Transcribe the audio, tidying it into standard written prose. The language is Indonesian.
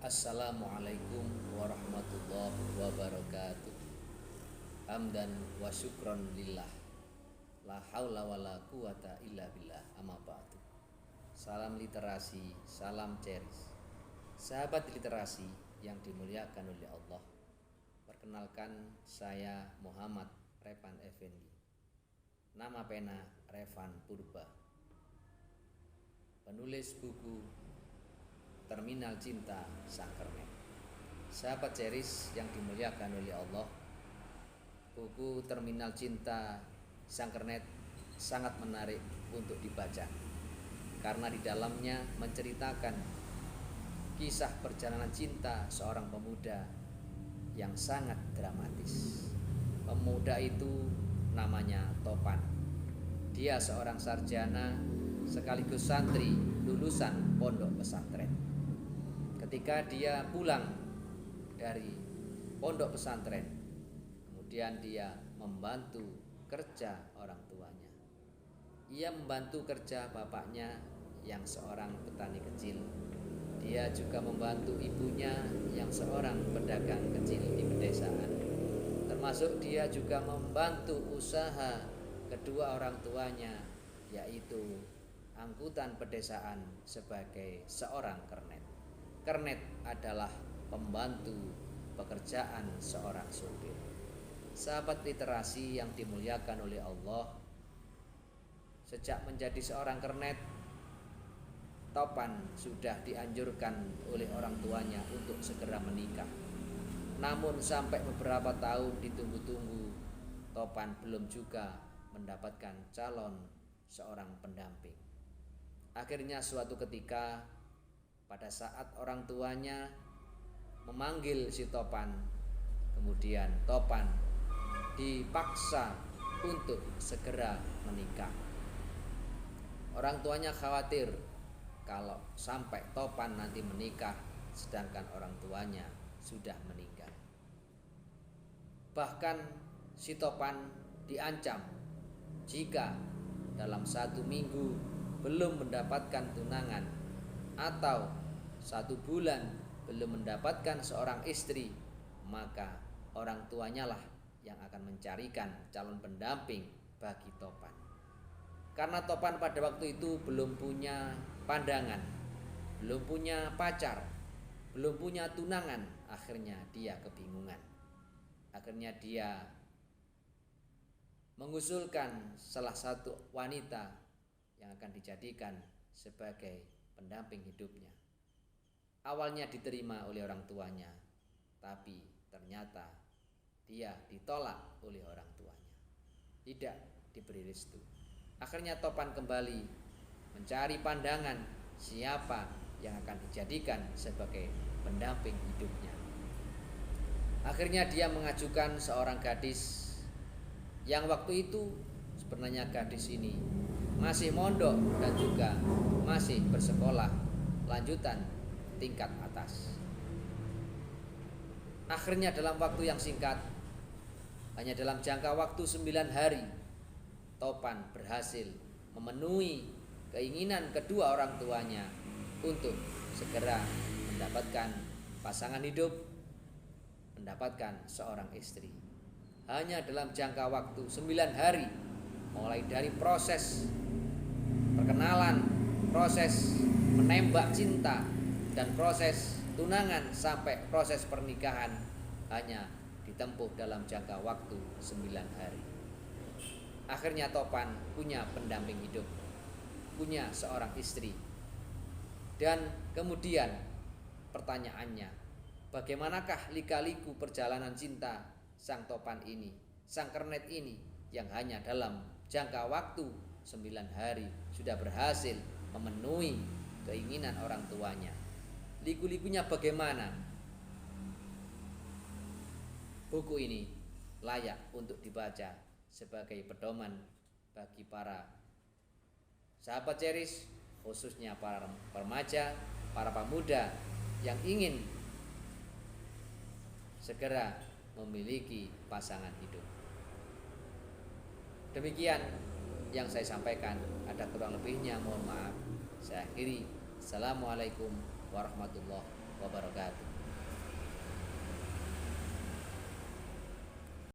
Assalamualaikum warahmatullahi wabarakatuh. Hamdan wa syukron lillah. La haula wa la quwata illa billah. Amma ba'du. Salam literasi, salam ceris. Sahabat literasi yang dimuliakan oleh Allah. Perkenalkan, saya Muhammad Revan Effendi. Nama pena Revan Purba. Penulis buku Terminal Cinta Sang Kernet. Sahabat ceris yang dimuliakan oleh Allah, buku Terminal Cinta Sang Kernet sangat menarik untuk dibaca karena di dalamnya menceritakan kisah perjalanan cinta seorang pemuda yang sangat dramatis. Pemuda itu namanya Topan. Dia seorang sarjana sekaligus santri lulusan pondok pesantren. Ketika dia pulang dari pondok pesantren, kemudian dia membantu kerja orang tuanya. Ia membantu kerja bapaknya yang seorang petani kecil. Dia juga membantu ibunya yang seorang pedagang kecil di pedesaan. Termasuk dia juga membantu usaha kedua orang tuanya, yaitu angkutan pedesaan sebagai seorang kernet. Kernet adalah pembantu pekerjaan seorang supir. Sahabat literasi yang dimuliakan oleh Allah, sejak menjadi seorang kernet, Topan sudah dianjurkan oleh orang tuanya untuk segera menikah. Namun sampai beberapa tahun ditunggu-tunggu, Topan belum juga mendapatkan calon seorang pendamping. Akhirnya suatu ketika, pada saat orang tuanya memanggil si Topan, kemudian Topan dipaksa untuk segera menikah. Orang tuanya khawatir kalau sampai Topan nanti menikah sedangkan orang tuanya sudah meninggal. Bahkan si Topan diancam jika dalam 1 minggu belum mendapatkan tunangan atau 1 bulan belum mendapatkan seorang istri, maka orang tuanya lah yang akan mencarikan calon pendamping bagi Topan. Karena Topan pada waktu itu belum punya pandangan, belum punya pacar, belum punya tunangan, akhirnya dia kebingungan. Akhirnya dia mengusulkan salah satu wanita yang akan dijadikan sebagai pendamping hidupnya. Awalnya diterima oleh orang tuanya, tapi ternyata dia ditolak oleh orang tuanya, tidak diberi restu. Akhirnya Topan kembali mencari pandangan siapa yang akan dijadikan sebagai pendamping hidupnya. Akhirnya dia mengajukan seorang gadis yang waktu itu sebenarnya gadis ini masih mondok dan juga masih bersekolah lanjutan tingkat atas. Akhirnya dalam waktu yang singkat, hanya dalam jangka waktu 9 hari, Topan berhasil memenuhi keinginan kedua orang tuanya untuk segera mendapatkan pasangan hidup, mendapatkan seorang istri. Hanya dalam jangka waktu 9 hari, mulai dari proses perkenalan, proses menembak cinta, dan proses tunangan sampai proses pernikahan hanya ditempuh dalam jangka waktu 9 hari. Akhirnya Topan punya pendamping hidup, punya seorang istri. Dan kemudian pertanyaannya, bagaimanakah lika-liku perjalanan cinta sang Topan ini, sang kernet ini, yang hanya dalam jangka waktu 9 hari sudah berhasil memenuhi keinginan orang tuanya. Liku-likunya bagaimana? Buku ini layak untuk dibaca sebagai pedoman bagi para sahabat ceris, khususnya para remaja, para pemuda yang ingin segera memiliki pasangan hidup. Demikian yang saya sampaikan, ada kurang lebihnya mohon maaf. Saya akhiri. Assalamualaikum warahmatullahi wabarakatuh.